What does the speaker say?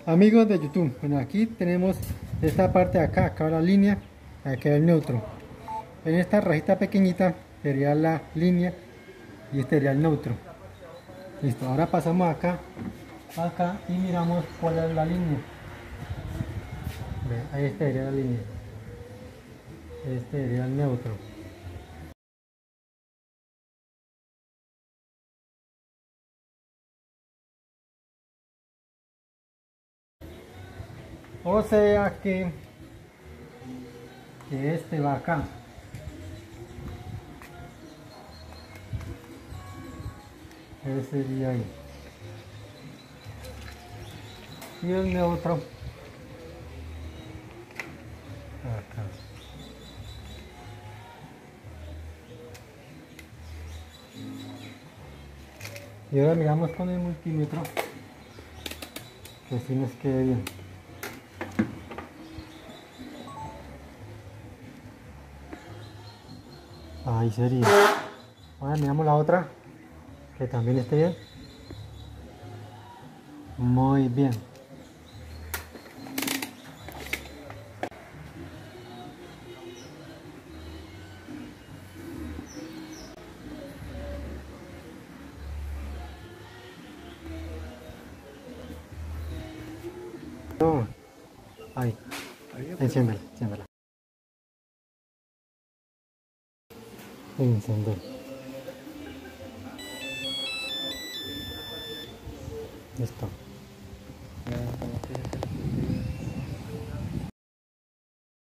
Amigos de YouTube, bueno, aquí tenemos esta parte de acá, acá la línea, aquí el neutro. En esta rajita pequeñita sería la línea y este sería el neutro. Listo, ahora pasamos acá y miramos cuál es la línea. Ve, ahí esta sería la línea, este sería el neutro. O sea que este va acá. Ese sería ahí. Y el neutro acá. Y ahora miramos con el multímetro que si nos quede bien. Ahí sería. Ahora miramos la otra, que también esté bien. Muy bien. No. Ahí. Enciéndela, enciéndela. Encender. Listo.